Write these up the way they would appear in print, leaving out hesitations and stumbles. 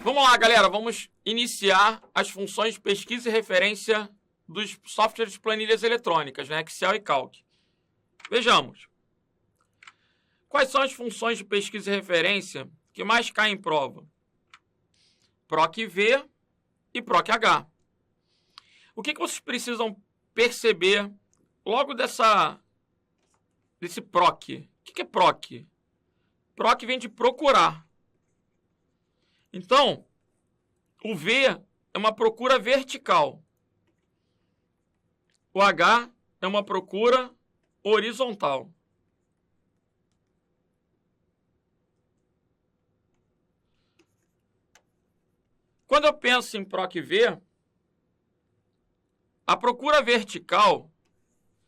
Vamos lá, galera. Vamos iniciar as funções de pesquisa e referência dos softwares de planilhas eletrônicas, né? Excel e Calc. Vejamos. Quais são as funções de pesquisa e referência que mais caem em prova? PROC-V e PROC-H. O que vocês precisam perceber logo desse PROC? O que é PROC? PROC vem de procurar. Então, o V é uma procura vertical. O H é uma procura horizontal. Quando eu penso em PROC-V, a procura vertical,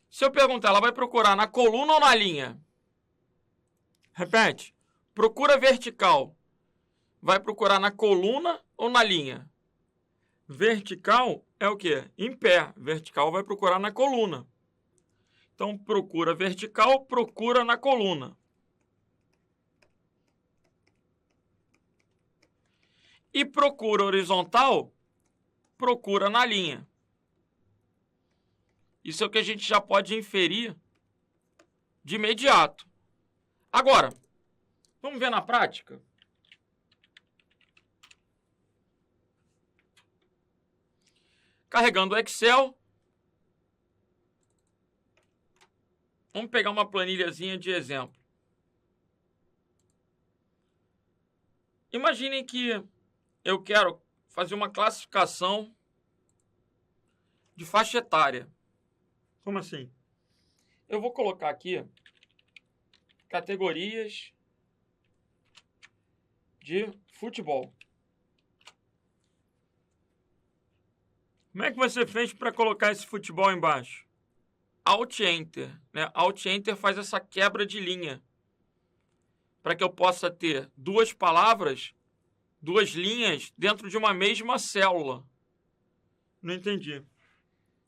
se eu perguntar, ela vai procurar na coluna ou na linha? Repete. Procura vertical. Vai procurar na coluna ou na linha? Vertical é o quê? Em pé. Vertical vai procurar na coluna. Então, procura vertical, procura na coluna. E procura horizontal, procura na linha. Isso é o que a gente já pode inferir de imediato. Agora, vamos ver na prática? Carregando o Excel. Vamos pegar uma planilhazinha de exemplo. Imaginem que eu quero fazer uma classificação de faixa etária. Como assim? Eu vou colocar aqui categorias de futebol. Como é que você fez para colocar esse futebol embaixo? Alt-Enter, né? Alt-Enter faz essa quebra de linha para que eu possa ter duas palavras, duas linhas dentro de uma mesma célula. Não entendi.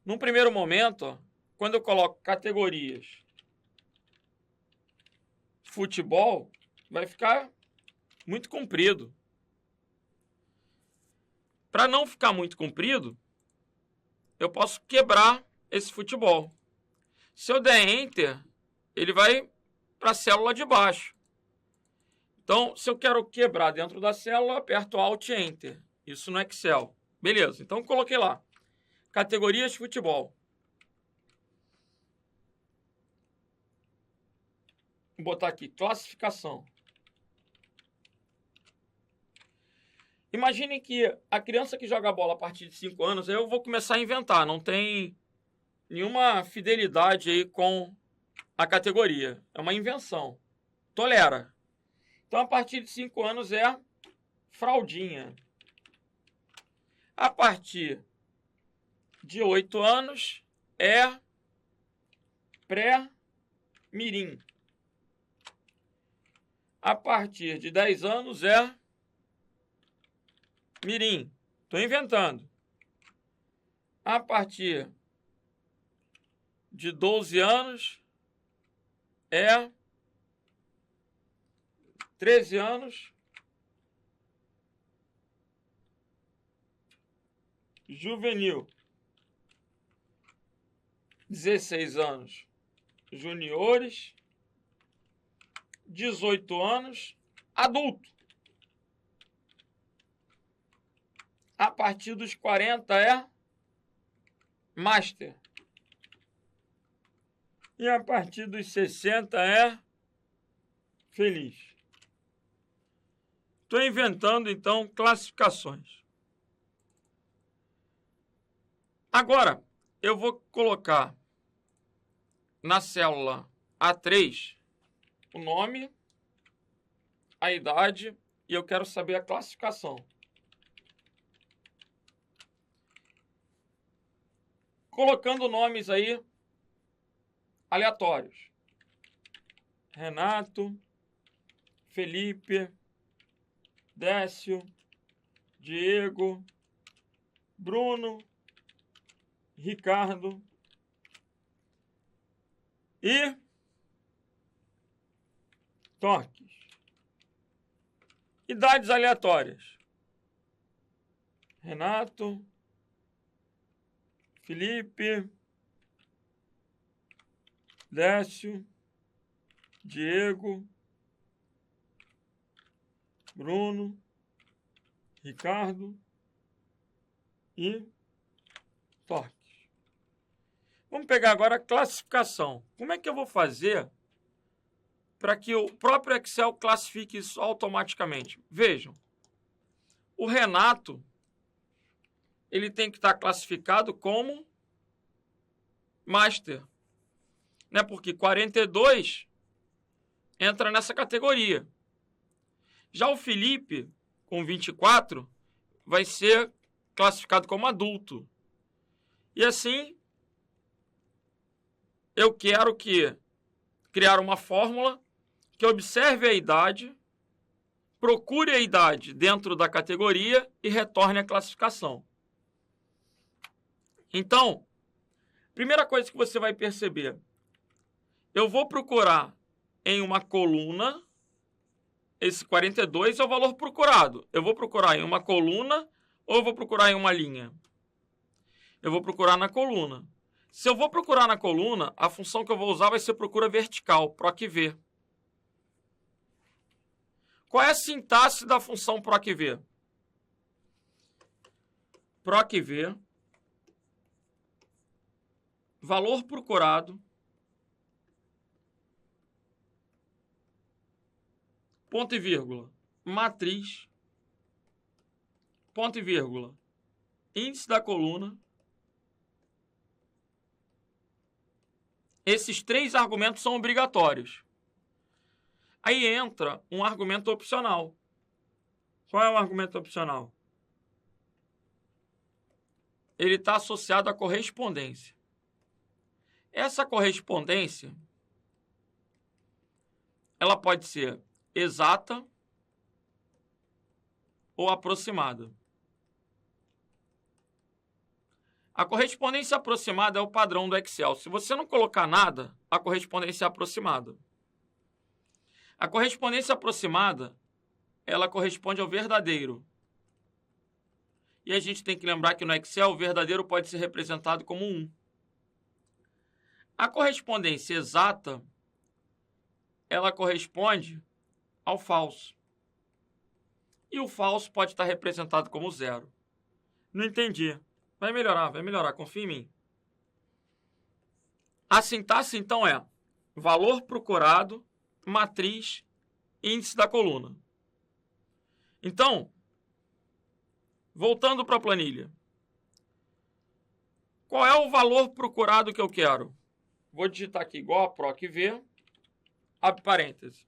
Num primeiro momento, ó, quando eu coloco categorias futebol, vai ficar muito comprido. Para não ficar muito comprido, eu posso quebrar esse futebol. Se eu der Enter, ele vai para a célula de baixo. Então, se eu quero quebrar dentro da célula, eu aperto Alt Enter. Isso no Excel. Beleza, então coloquei lá. Categorias futebol. Vou botar aqui, classificação. Imaginem que a criança que joga bola a partir de 5 anos, eu vou começar a inventar, não tem nenhuma fidelidade aí com a categoria. É uma invenção. Tolera. Então, a partir de 5 anos é fraldinha. A partir de 8 anos é pré-mirim. A partir de 10 anos é mirim. Estou inventando. A partir de 12 anos é 13 anos juvenil. 16 anos juniores. 18 anos adulto. A partir dos 40 é master. E a partir dos 60 é feliz. Estou inventando, então, classificações. Agora, eu vou colocar na célula A3 o nome, a idade e eu quero saber a classificação. Colocando nomes aí aleatórios. Renato, Felipe, Décio, Diego, Bruno, Ricardo e toques. Idades aleatórias. Renato, Felipe, Décio, Diego, Bruno, Ricardo e Torques. Vamos pegar agora a classificação. Como é que eu vou fazer para que o próprio Excel classifique isso automaticamente? Vejam, o Renato, ele tem que estar classificado como Master, né? Porque 42 entra nessa categoria. Já o Felipe, com 24, vai ser classificado como adulto. E assim, eu quero criar uma fórmula que observe a idade, procure a idade dentro da categoria e retorne a classificação. Então, primeira coisa que você vai perceber, eu vou procurar em uma coluna, esse 42 é o valor procurado. Eu vou procurar em uma coluna ou eu vou procurar em uma linha? Eu vou procurar na coluna. Se eu vou procurar na coluna, a função que eu vou usar vai ser procura vertical, PROC-V. Qual é a sintaxe da função PROC-V? PROC-V, valor procurado, ponto e vírgula, matriz, ponto e vírgula, índice da coluna. Esses 3 argumentos são obrigatórios. Aí entra um argumento opcional. Qual é o argumento opcional? Ele está associado à correspondência. Essa correspondência, ela pode ser exata ou aproximada. A correspondência aproximada é o padrão do Excel. Se você não colocar nada, a correspondência é aproximada. A correspondência aproximada, ela corresponde ao verdadeiro. E a gente tem que lembrar que no Excel, o verdadeiro pode ser representado como 1. A correspondência exata, ela corresponde ao falso. E o falso pode estar representado como 0. Não entendi. Vai melhorar, confia em mim. A sintaxe, então, é valor procurado, matriz, índice da coluna. Então, voltando para a planilha. Qual é o valor procurado que eu quero? Vou digitar aqui igual a PROC-V, abre parênteses.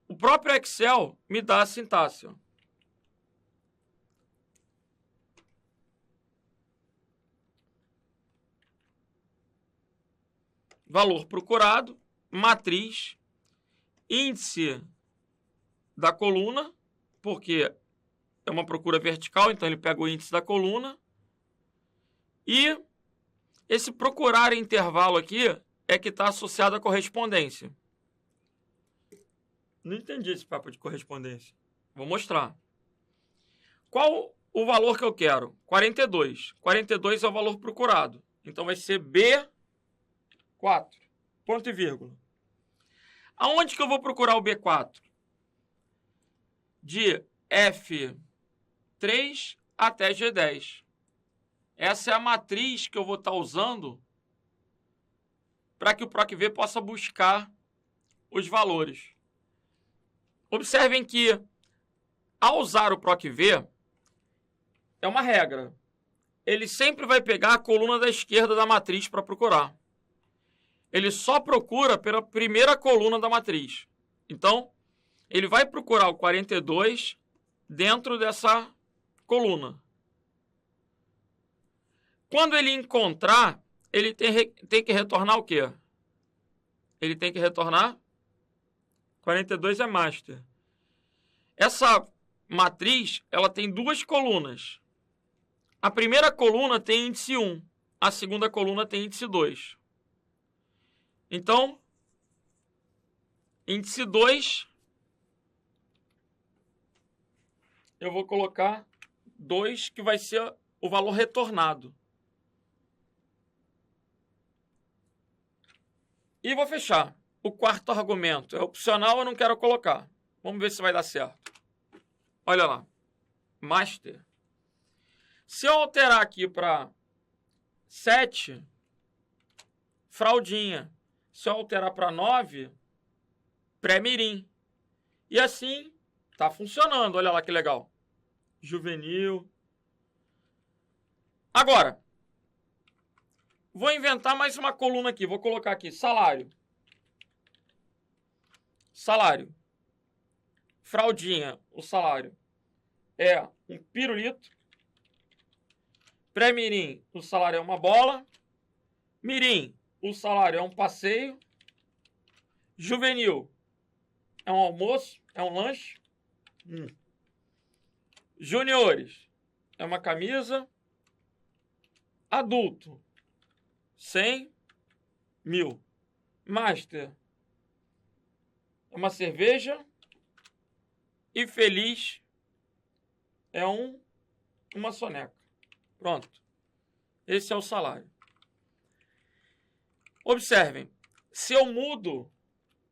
O próprio Excel me dá a sintaxe. Valor procurado, matriz, índice da coluna, porque é uma procura vertical, então ele pega o índice da coluna. E esse procurar intervalo aqui é que está associado à correspondência. Não entendi esse papo de correspondência. Vou mostrar. Qual o valor que eu quero? 42. 42 é o valor procurado. Então vai ser B4, ponto e vírgula. Aonde que eu vou procurar o B4? De F3 até G10. Essa é a matriz que eu vou estar usando para que o PROC-V possa buscar os valores. Observem que, ao usar o PROC-V, é uma regra. Ele sempre vai pegar a coluna da esquerda da matriz para procurar. Ele só procura pela primeira coluna da matriz. Então, ele vai procurar o 42 dentro dessa coluna. Quando ele encontrar, ele tem que retornar o quê? Ele tem que retornar 42 é master. Essa matriz, ela tem 2 colunas. A primeira coluna tem índice 1. A segunda coluna tem índice 2. Então, índice 2, eu vou colocar 2, que vai ser o valor retornado. E vou fechar. O quarto argumento é opcional, eu não quero colocar. Vamos ver se vai dar certo. Olha lá. Master. Se eu alterar aqui para 7, fraldinha. Se eu alterar para 9, pré-mirim. E assim, tá funcionando. Olha lá que legal. Juvenil. Agora, vou inventar mais uma coluna aqui. Vou colocar aqui salário. Salário. Fraldinha, o salário é um pirulito. Pré-mirim, o salário é uma bola. Mirim, o salário é um passeio. Juvenil, é um almoço, é um lanche. Juniores, é uma camisa. Adulto, 100 mil. Master, é uma cerveja. E feliz é uma soneca. Pronto. Esse é o salário. Observem. Se eu mudo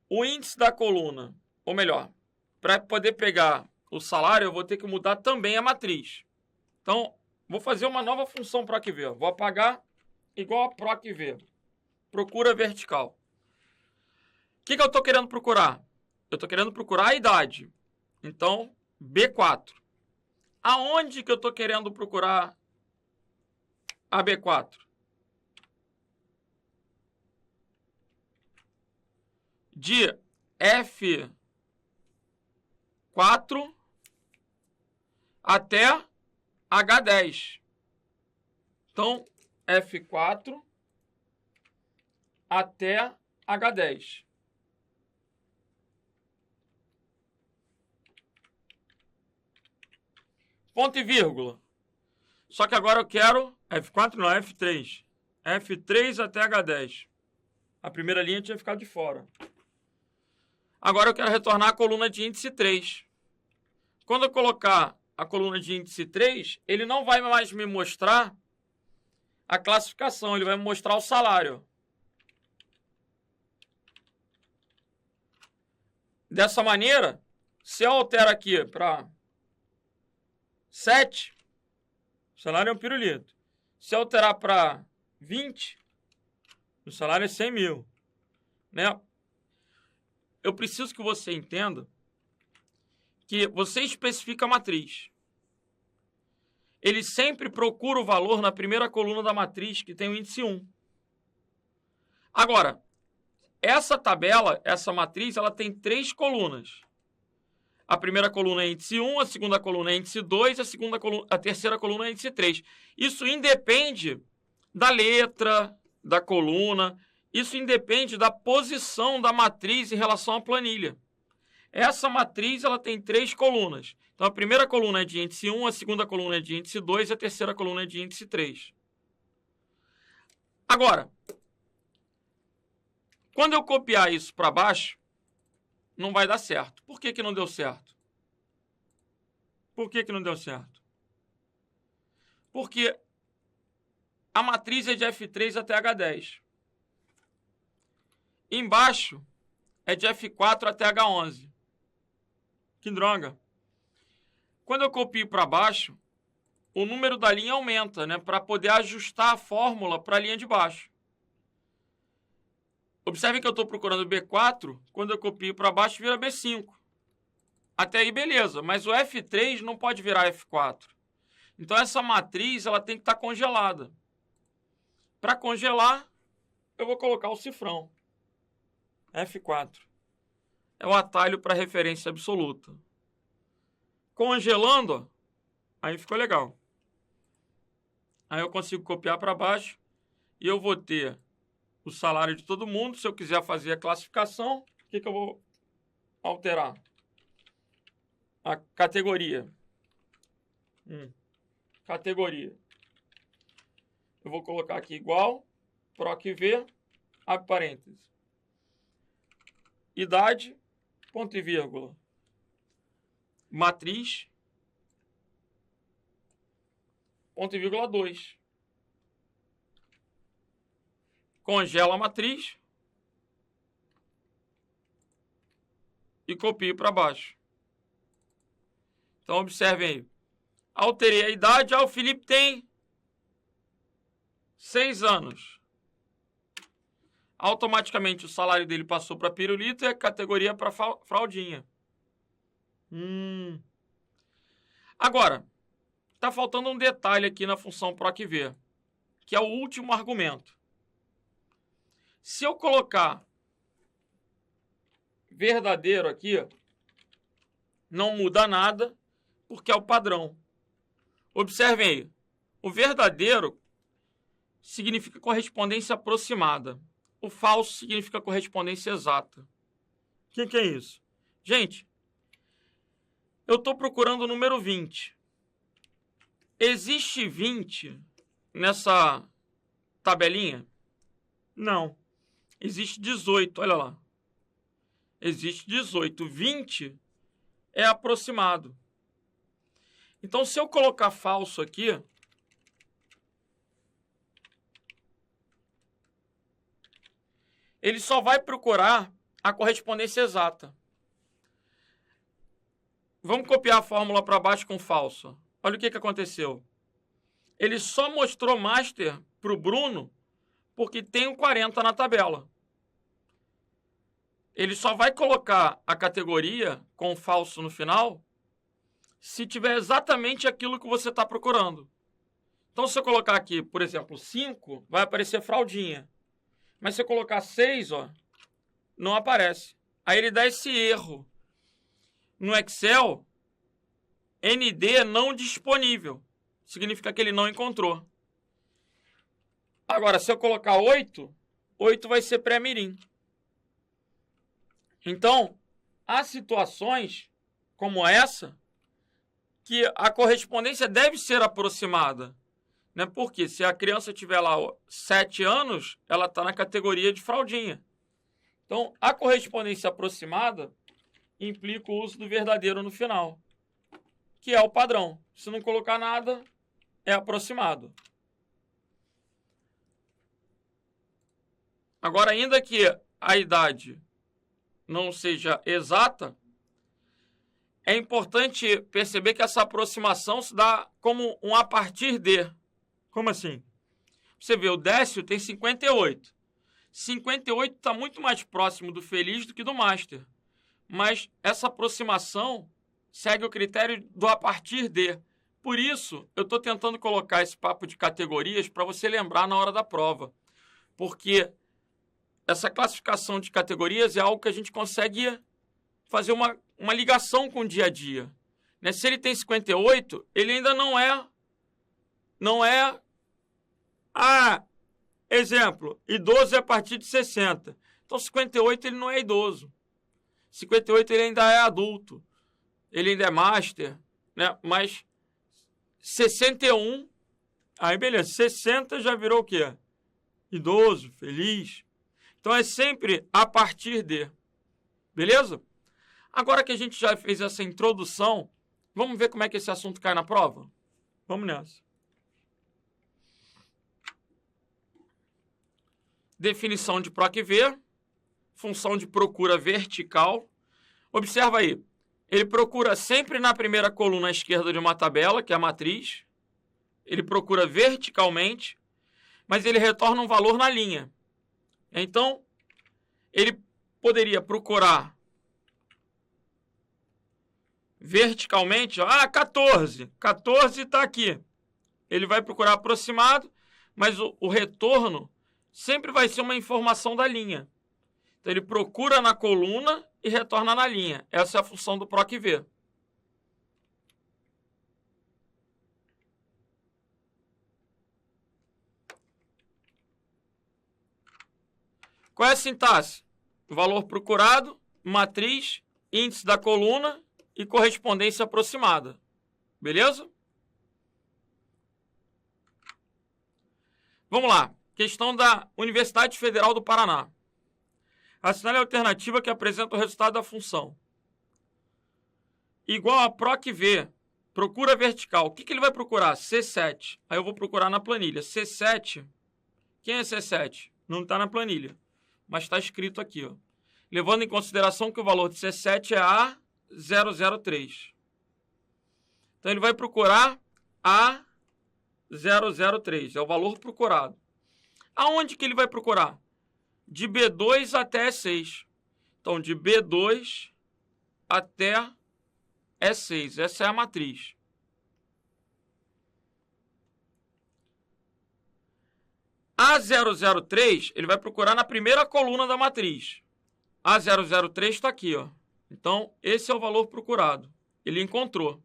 o índice da coluna, ou melhor, para poder pegar o salário, eu vou ter que mudar também a matriz. Então, vou fazer uma nova função PROC-V. Vou apagar igual a PROC-V. Procura vertical. O que eu estou querendo procurar? Eu estou querendo procurar a idade. Então, B4. Aonde que eu estou querendo procurar a B4? De F4 até H10. Então, F4 até H10. Ponto e vírgula. Só que agora eu quero F4 não, F3. F3 até H10. A primeira linha tinha ficado de fora. Agora eu quero retornar a coluna de índice 3. Quando eu colocar a coluna de índice 3, ele não vai mais me mostrar a classificação, ele vai me mostrar o salário. Dessa maneira, se eu altero aqui para 7, o salário é um pirulito. Se eu alterar para 20, o salário é 100 mil. Né? Eu preciso que você entenda que você especifica a matriz. Ele sempre procura o valor na primeira coluna da matriz, que tem o índice 1. Agora, essa tabela, essa matriz, ela tem 3 colunas. A primeira coluna é índice 1, a segunda coluna é índice 2, a terceira coluna é índice 3. Isso independe da letra, da coluna, isso independe da posição da matriz em relação à planilha. Essa matriz ela tem 3 colunas. Então, a primeira coluna é de índice 1, a segunda coluna é de índice 2 e a terceira coluna é de índice 3. Agora, quando eu copiar isso para baixo, não vai dar certo. Por que não deu certo? Por que não deu certo? Porque a matriz é de F3 até H10. Embaixo é de F4 até H11. Que droga. Quando eu copio para baixo, o número da linha aumenta, né? Para poder ajustar a fórmula para a linha de baixo. Observe que eu estou procurando B4, quando eu copio para baixo vira B5. Até aí beleza, mas o F3 não pode virar F4. Então essa matriz ela tem que estar congelada. Para congelar, eu vou colocar o cifrão. F4. É o atalho para referência absoluta. Congelando, ó, aí ficou legal. Aí eu consigo copiar para baixo e eu vou ter o salário de todo mundo. Se eu quiser fazer a classificação, o que eu vou alterar? A categoria. Categoria. Eu vou colocar aqui igual, PROC-V, abre parênteses. Idade, ponto e vírgula. Matriz. ponto e vírgula 2. Congela a matriz e copio para baixo. Então, observem aí. Alterei a idade. O Felipe tem 6 anos. Automaticamente o salário dele passou para pirulito e a categoria para fraldinha. Agora, está faltando um detalhe aqui na função PROC-V, que é o último argumento. Se eu colocar verdadeiro aqui, não muda nada, porque é o padrão. Observem aí. O verdadeiro significa correspondência aproximada. O falso significa correspondência exata. O que é isso? Gente, eu estou procurando o número 20. Existe 20 nessa tabelinha? Não. Existe 18, olha lá. Existe 18. 20 é aproximado. Então, se eu colocar falso aqui, ele só vai procurar a correspondência exata. Vamos copiar a fórmula para baixo com falso. Olha o que aconteceu. Ele só mostrou master para o Bruno porque tem o 40 na tabela. Ele só vai colocar a categoria com falso no final se tiver exatamente aquilo que você está procurando. Então, se eu colocar aqui, por exemplo, 5, vai aparecer fraldinha. Mas se eu colocar 6, ó, não aparece. Aí ele dá esse erro. No Excel, ND não disponível. Significa que ele não encontrou. Agora, se eu colocar 8, 8 vai ser pré-mirim. Então, há situações como essa que a correspondência deve ser aproximada. Né? Porque se a criança tiver lá 7 anos, ela está na categoria de fraldinha. Então, a correspondência aproximada implica o uso do verdadeiro no final, que é o padrão. Se não colocar nada, é aproximado. Agora, ainda que a idade não seja exata, é importante perceber que essa aproximação se dá como um a partir de. Como assim? Você vê, o Décio tem 58. 58 está muito mais próximo do feliz do que do master. Mas essa aproximação segue o critério do a partir de. Por isso, eu estou tentando colocar esse papo de categorias para você lembrar na hora da prova. Porque essa classificação de categorias é algo que a gente consegue fazer uma ligação com o dia a dia. Né? Se ele tem 58, ele ainda não é... exemplo, idoso é a partir de 60. Então, 58 ele não é idoso. 58 ele ainda é adulto. Ele ainda é master. Né? Mas 61, aí beleza, 60 já virou o quê? Idoso, feliz. Então, é sempre a partir de. Beleza? Agora que a gente já fez essa introdução, vamos ver como é que esse assunto cai na prova? Vamos nessa. Definição de PROC-V, função de procura vertical. Observa aí, ele procura sempre na primeira coluna à esquerda de uma tabela, que é a matriz. Ele procura verticalmente, mas ele retorna um valor na linha. Então, ele poderia procurar verticalmente, 14. 14 está aqui. Ele vai procurar aproximado, mas o retorno sempre vai ser uma informação da linha. Então, ele procura na coluna e retorna na linha. Essa é a função do PROC-V. Qual é a sintaxe? Valor procurado, matriz, índice da coluna e correspondência aproximada. Beleza? Vamos lá. Questão da Universidade Federal do Paraná. Assinale a alternativa que apresenta o resultado da função. Igual a PROC-V Procura vertical. O que ele vai procurar? C7. Aí eu vou procurar na planilha. C7. Quem é C7? Não está na planilha, mas está escrito aqui, ó. Levando em consideração que o valor de C7 é A003. Então, ele vai procurar A003. É o valor procurado. Aonde que ele vai procurar? De B2 até E6. Então, de B2 até E6. Essa é a matriz. A003, ele vai procurar na primeira coluna da matriz. A003 está aqui, ó. Então, esse é o valor procurado. Ele encontrou.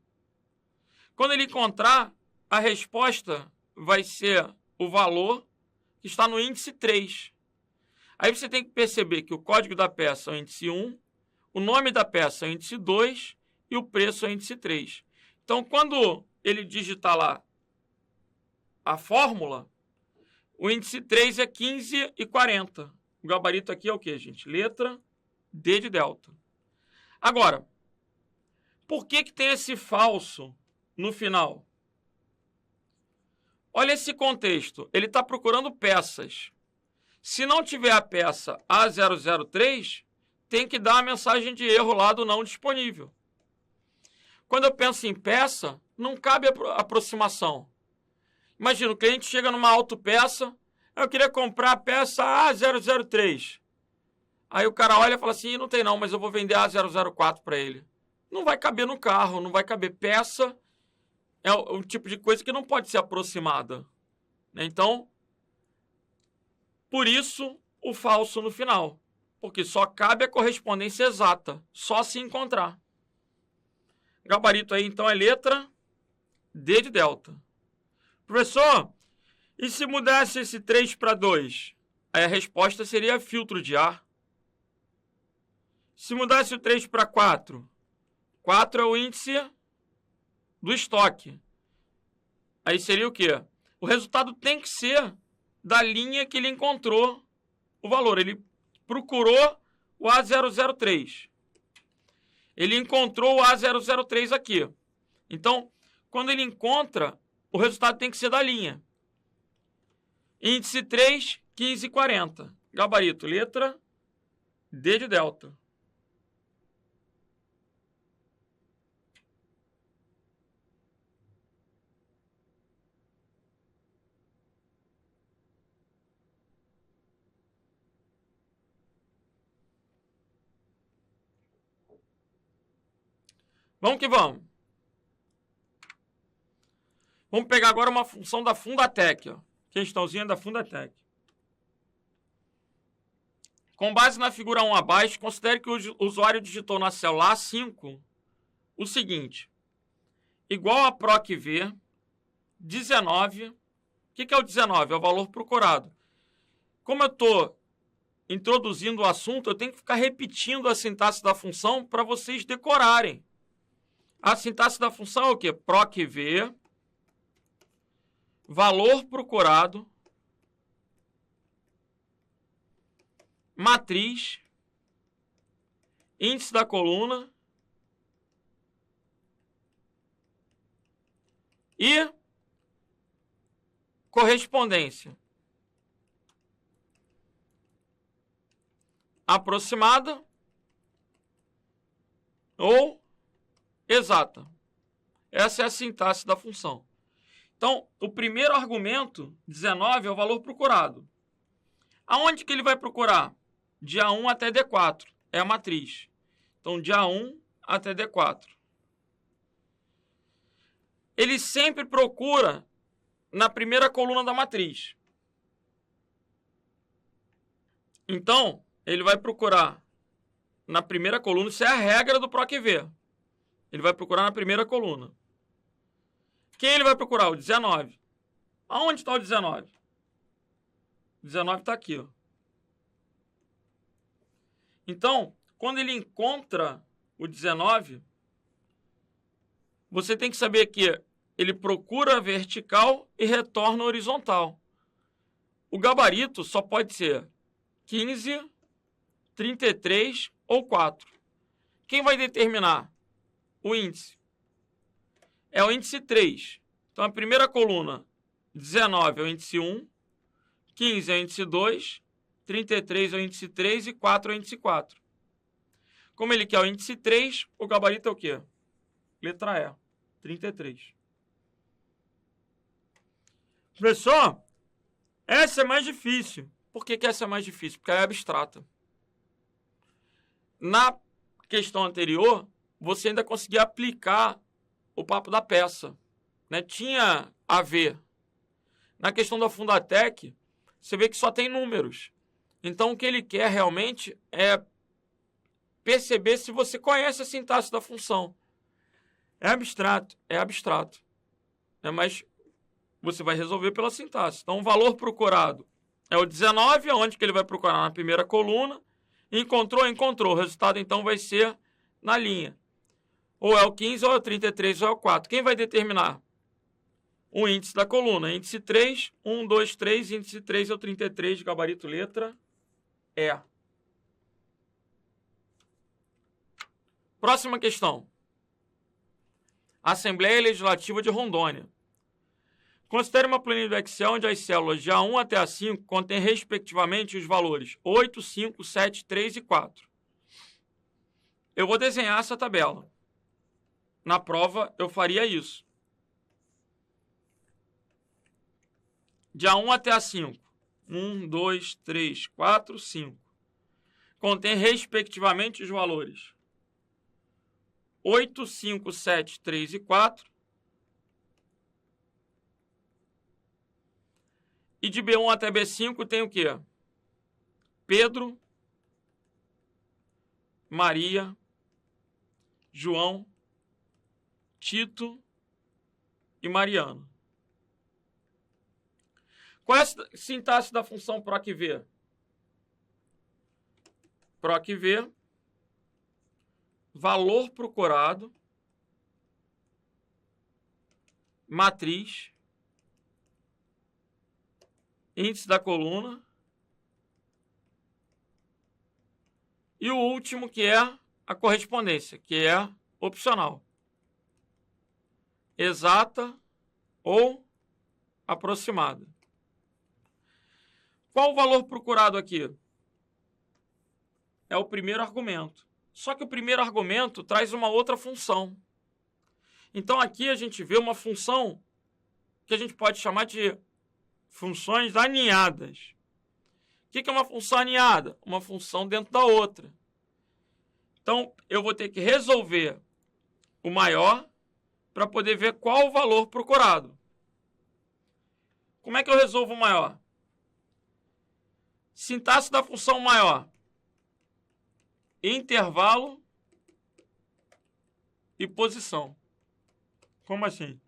Quando ele encontrar, a resposta vai ser o valor que está no índice 3. Aí você tem que perceber que o código da peça é o índice 1, o nome da peça é o índice 2 e o preço é o índice 3. Então, quando ele digitar lá a fórmula, o índice 3 é 15,40. O gabarito aqui é o quê, gente? Letra D de delta. Agora, por que tem esse falso no final? Olha esse contexto. Ele está procurando peças. Se não tiver a peça A003, tem que dar a mensagem de erro lá do não disponível. Quando eu penso em peça, não cabe aproximação. Imagina, o cliente chega numa autopeça, eu queria comprar a peça A003. Aí o cara olha e fala assim, não tem não, mas eu vou vender a A004 para ele. Não vai caber no carro, não vai caber. Peça é o tipo de coisa que não pode ser aproximada. Então, por isso o falso no final. Porque só cabe a correspondência exata, só se encontrar. Gabarito aí, então, é letra D de delta. Professor, e se mudasse esse 3 para 2? Aí a resposta seria filtro de ar. Se mudasse o 3 para 4? 4 é o índice do estoque. Aí seria o quê? O resultado tem que ser da linha que ele encontrou o valor. Ele procurou o A003. Ele encontrou o A003 aqui. Então, quando ele encontra, o resultado tem que ser da linha. Índice 3, 15,40. Gabarito, letra D de delta. Vamos que vamos. Vamos pegar agora uma função da Fundatec. Ó. Questãozinha da Fundatec. Com base na figura 1 abaixo, considere que o usuário digitou na célula A5 o seguinte. Igual a PROC-V, 19. O que é o 19? É o valor procurado. Como eu estou introduzindo o assunto, eu tenho que ficar repetindo a sintaxe da função para vocês decorarem. A sintaxe da função é o quê? PROC-V, valor procurado, matriz, índice da coluna e correspondência aproximada ou exata. Essa é a sintaxe da função. Então, o primeiro argumento, 19, é o valor procurado. Aonde que ele vai procurar? De A1 até D4. É a matriz. Então, de A1 até D4. Ele sempre procura na primeira coluna da matriz. Então, ele vai procurar na primeira coluna. Isso é a regra do PROC-V. Ele vai procurar na primeira coluna. Quem ele vai procurar? O 19. Aonde está o 19? O 19 está aqui. Ó. Então, quando ele encontra o 19, você tem que saber que ele procura vertical e retorna horizontal. O gabarito só pode ser 15, 33 ou 4. Quem vai determinar o índice? é o índice 3. Então, a primeira coluna, 19 é o índice 1, 15 é o índice 2, 33 é o índice 3 e 4 é o índice 4. Como ele quer o índice 3, o gabarito é o quê? Letra E, 33. Professor, essa é mais difícil. Por que essa é mais difícil? Porque ela é abstrata. Na questão anterior, você ainda conseguia aplicar o papo da peça, né? Tinha a ver. Na questão da Fundatec, você vê que só tem números. Então, o que ele quer realmente é perceber se você conhece a sintaxe da função. É abstrato, mas você vai resolver pela sintaxe. Então, o valor procurado é o 19, onde que ele vai procurar? Na primeira coluna. Encontrou. O resultado, então, vai ser na linha. Ou é o 15, ou é o 33, ou é o 4. Quem vai determinar? O índice da coluna. Índice 3, 1, 2, 3. Índice 3 é o 33, gabarito letra E. Próxima questão. Assembleia Legislativa de Rondônia. Considere uma planilha do Excel onde as células de A1 até A5 contêm, respectivamente, os valores 8, 5, 7, 3 e 4. Eu vou desenhar essa tabela. Na prova, eu faria isso. De A1 até A5. 1, 2, 3, 4, 5. Contém, respectivamente, os valores 8, 5, 7, 3 e 4. E de B1 até B5 tem o quê? Pedro, Maria, João, Tito e Mariano. Qual é a sintaxe da função PROC-V? PROC-V, valor procurado, matriz, índice da coluna, e o último, que é a correspondência, que é opcional. Exata ou aproximada. Qual o valor procurado aqui? É o primeiro argumento. Só que o primeiro argumento traz uma outra função. Então aqui a gente vê uma função que a gente pode chamar de funções aninhadas. O que é uma função aninhada? Uma função dentro da outra. Então, eu vou ter que resolver o maior para poder ver qual o valor procurado. Como é que eu resolvo o maior? Sintaxe da função maior. Intervalo e posição. Como assim?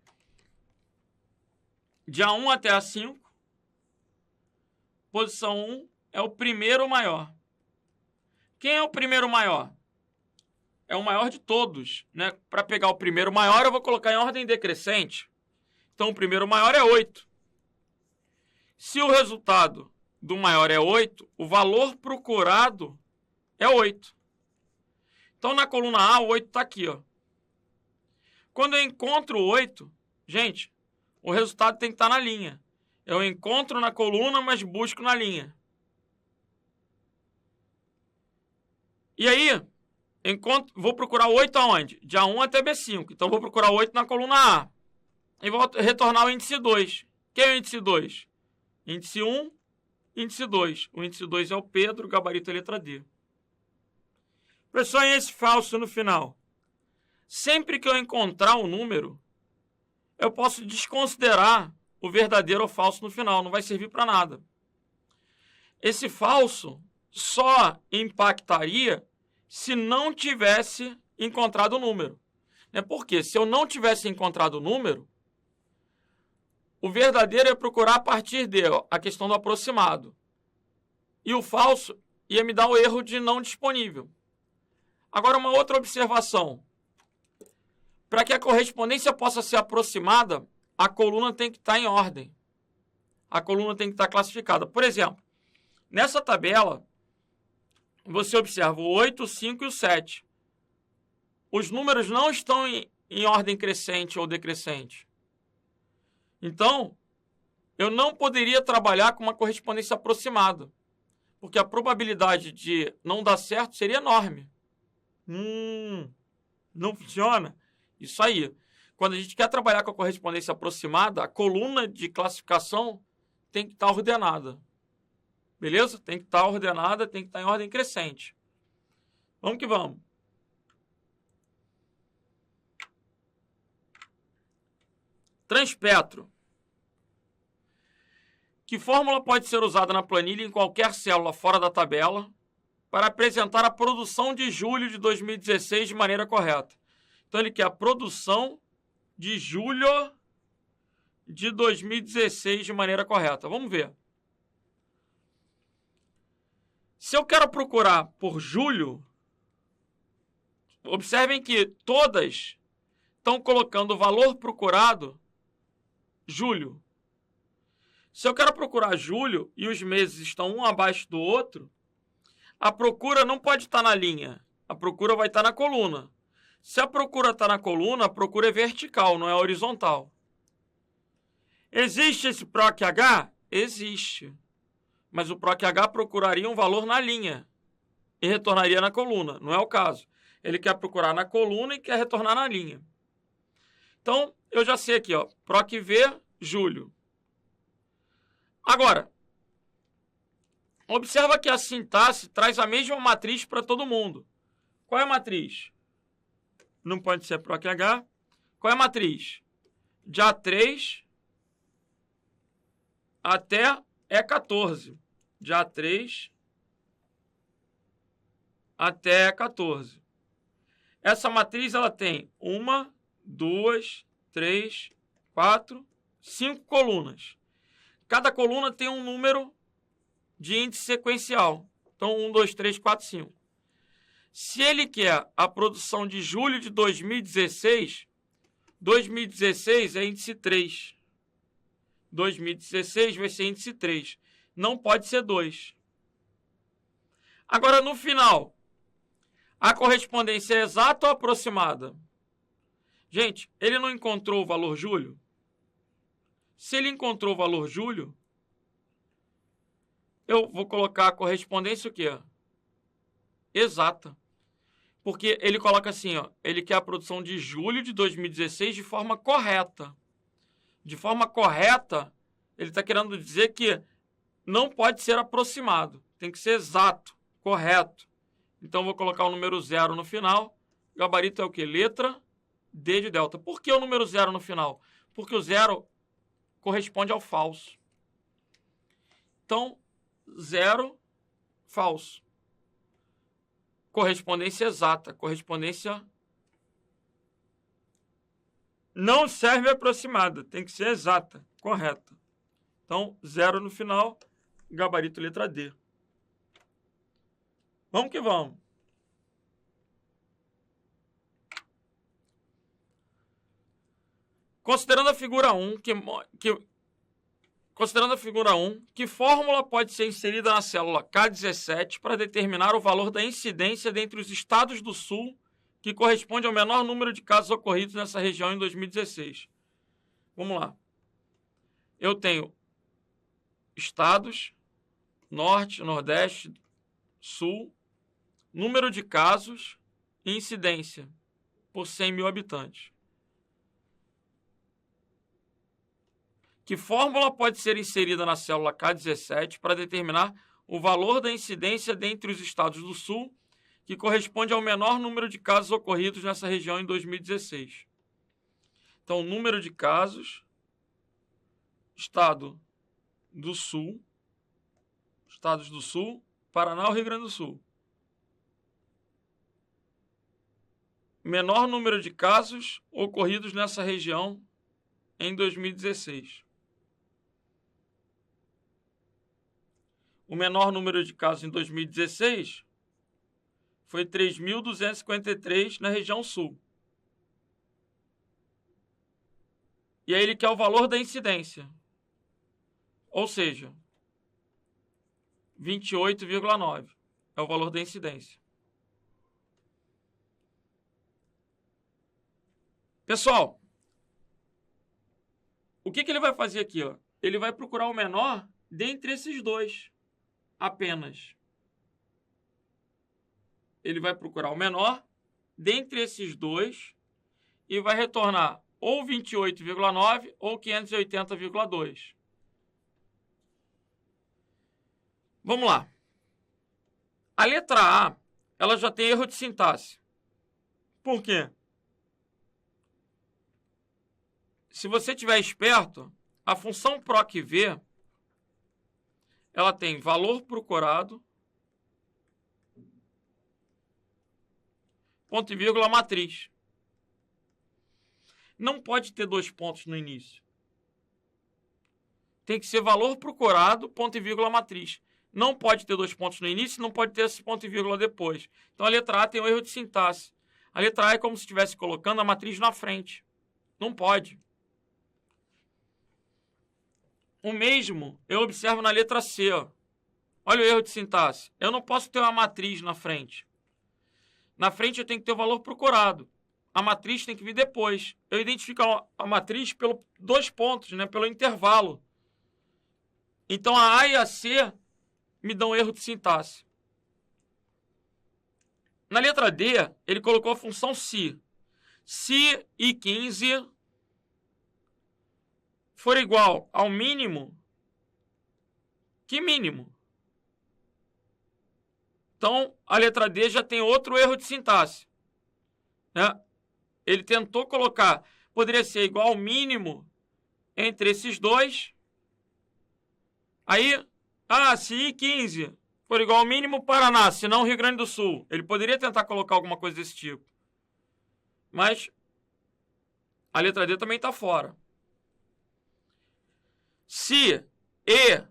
De A1 até A5, posição 1 é o primeiro maior. Quem é o primeiro maior? É o maior de todos, né? Para pegar o primeiro maior, eu vou colocar em ordem decrescente. Então, o primeiro maior é 8. Se o resultado do maior é 8, o valor procurado é 8. Então, na coluna A, o 8 está aqui, ó. Quando eu encontro o 8, gente, o resultado tem que estar na linha. Eu encontro na coluna, mas busco na linha. E aí, vou procurar o 8 aonde? De A1 até B5. Então, vou procurar o 8 na coluna A. E vou retornar o índice 2. Quem é o índice 2? Índice 1, índice 2. O índice 2 é o Pedro, gabarito é a letra D. Professor, e esse falso no final? Sempre que eu encontrar um número, eu posso desconsiderar o verdadeiro ou falso no final. Não vai servir para nada. Esse falso só impactaria se não tivesse encontrado o número. Por quê? Se eu não tivesse encontrado o número, o verdadeiro ia procurar a partir a questão do aproximado. E o falso ia me dar o erro de não disponível. Agora, uma outra observação. Para que a correspondência possa ser aproximada, a coluna tem que estar em ordem. A coluna tem que estar classificada. Por exemplo, nessa tabela, você observa o 8, o 5 e o 7. Os números não estão em ordem crescente ou decrescente. Então, eu não poderia trabalhar com uma correspondência aproximada, porque a probabilidade de não dar certo seria enorme. Não funciona? Isso aí. Quando a gente quer trabalhar com a correspondência aproximada, a coluna de classificação tem que estar ordenada. Beleza? Tem que estar ordenada, tem que estar em ordem crescente. Vamos que vamos. Transpetro. Que fórmula pode ser usada na planilha em qualquer célula fora da tabela para apresentar a produção de julho de 2016 de maneira correta? Então, ele quer a produção de julho de 2016 de maneira correta. Vamos ver. Se eu quero procurar por julho, observem que todas estão colocando o valor procurado julho. Se eu quero procurar julho e os meses estão um abaixo do outro, a procura não pode estar na linha. A procura vai estar na coluna. Se a procura está na coluna, a procura é vertical, não é horizontal. Existe esse PROC-H? Existe. Mas o PROC-H procuraria um valor na linha e retornaria na coluna. Não é o caso. Ele quer procurar na coluna e quer retornar na linha. Então, eu já sei aqui, ó, PROC-V, julho. Agora, observa que a sintaxe traz a mesma matriz para todo mundo. Qual é a matriz? Não pode ser PROC-H. Qual é a matriz? De A3 até E14. De A3 até E14. Essa matriz ela tem 1, 2, 3, 4, 5 colunas. Cada coluna tem um número de índice sequencial. Então, 1, 2, 3, 4, 5. Se ele quer a produção de julho de 2016, 2016 é índice 3. 2016 vai ser índice 3. Não pode ser 2. Agora, no final, a correspondência é exata ou aproximada? Gente, ele não encontrou o valor julho? Se ele encontrou o valor julho, eu vou colocar a correspondência o quê? Exata. Porque ele coloca assim, ó, ele quer a produção de julho de 2016 de forma correta. De forma correta, ele está querendo dizer que não pode ser aproximado. Tem que ser exato, correto. Então, vou colocar o número 0 no final. O gabarito é o quê? Letra D de delta. Por que o número 0 no final? Porque o 0 corresponde ao falso. Então, 0, falso. Correspondência exata. Correspondência não serve aproximada. Tem que ser exata, correta. Então, 0 no final, gabarito letra D. Vamos que vamos. Considerando a figura 1, que fórmula pode ser inserida na célula K17 para determinar o valor da incidência dentre os estados do Sul que corresponde ao menor número de casos ocorridos nessa região em 2016? Vamos lá. Eu tenho estados, Norte, Nordeste, Sul, número de casos e incidência por 100 mil habitantes. Que fórmula pode ser inserida na célula K17 para determinar o valor da incidência dentre os estados do Sul que corresponde ao menor número de casos ocorridos nessa região em 2016? Então, número de casos, estado do Sul, estados do Sul, Paraná ou Rio Grande do Sul. Menor número de casos ocorridos nessa região em 2016. O menor número de casos em 2016 foi 3.253 na região sul. E aí ele quer o valor da incidência. Ou seja, 28,9 é o valor da incidência. Pessoal, o que ele vai fazer aqui? Ó? Ele vai procurar o menor dentre esses dois, apenas. Ele vai procurar o menor dentre esses dois e vai retornar ou 28,9 ou 580,2. Vamos lá. A letra A, ela já tem erro de sintaxe. Por quê? Se você estiver esperto, a função proc_v, ela tem valor procurado, ponto e vírgula, matriz. Não pode ter dois pontos no início. Tem que ser valor procurado, ponto e vírgula, matriz. Não pode ter dois pontos no início, não pode ter esse ponto e vírgula depois. Então a letra A tem um erro de sintaxe. A letra A é como se estivesse colocando a matriz na frente. Não pode. O mesmo eu observo na letra C. Ó. Olha o erro de sintaxe. Eu não posso ter uma matriz na frente. Na frente eu tenho que ter o valor procurado. A matriz tem que vir depois. Eu identifico a matriz pelos dois pontos, né? Pelo intervalo. Então a A e a C me dão erro de sintaxe. Na letra D, ele colocou a função se. Se I15 for igual ao mínimo, que mínimo? Então, a letra D já tem outro erro de sintaxe. Né? Ele tentou colocar, poderia ser igual ao mínimo entre esses dois. Aí, se I15 for igual ao mínimo Paraná, se não Rio Grande do Sul. Ele poderia tentar colocar alguma coisa desse tipo. Mas a letra D também está fora. Se E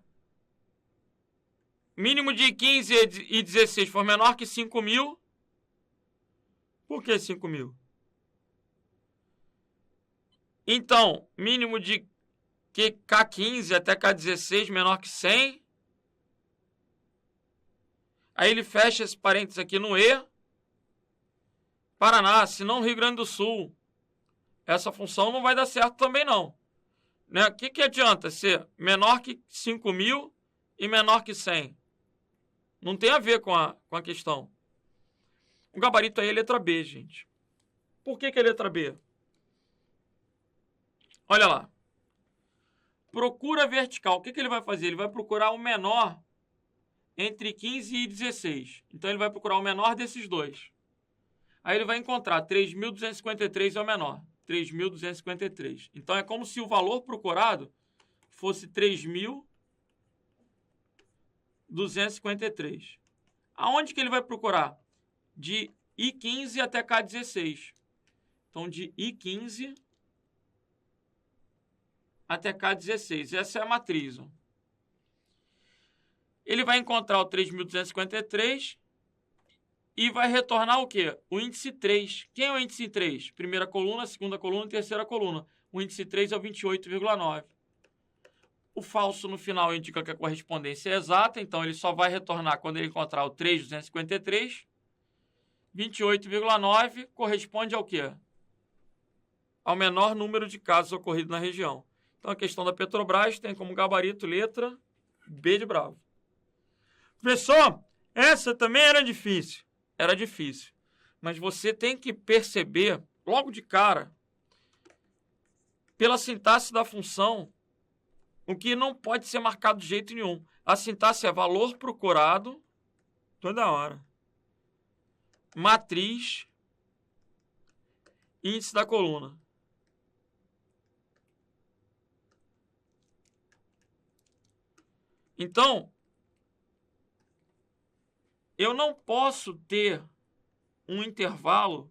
mínimo de 15 e 16 for menor que 5.000, por que 5.000? Então, mínimo de K15 até K16 menor que 100. Aí ele fecha esse parênteses aqui no E. Paraná, se não Rio Grande do Sul. Essa função não vai dar certo também não. Né? O que adianta ser menor que 5.000 e menor que 100? Não tem a ver com a questão. O gabarito aí é letra B, gente. Por que é letra B? Olha lá. Procura vertical. O que ele vai fazer? Ele vai procurar o menor entre 15 e 16. Então ele vai procurar o menor desses dois. Aí ele vai encontrar 3.253 é o menor. 3.253. Então é como se o valor procurado fosse 3.253. Aonde que ele vai procurar? De I15 até K16. Então, de I15 até K16. Essa é a matriz. Ó. Ele vai encontrar o 3.253 e vai retornar o quê? O índice 3. Quem é o índice 3? Primeira coluna, segunda coluna, terceira coluna. O índice 3 é o 28,9. O falso no final indica que a correspondência é exata, então ele só vai retornar quando ele encontrar o 3.253. 28,9 corresponde ao quê? Ao menor número de casos ocorridos na região. Então a questão da Petrobras tem como gabarito letra B de bravo. Professor, essa também era difícil. Era difícil. Mas você tem que perceber, logo de cara, pela sintaxe da função, o que não pode ser marcado de jeito nenhum. A sintaxe é valor procurado toda hora. Matriz, índice da coluna. Então, eu não posso ter um intervalo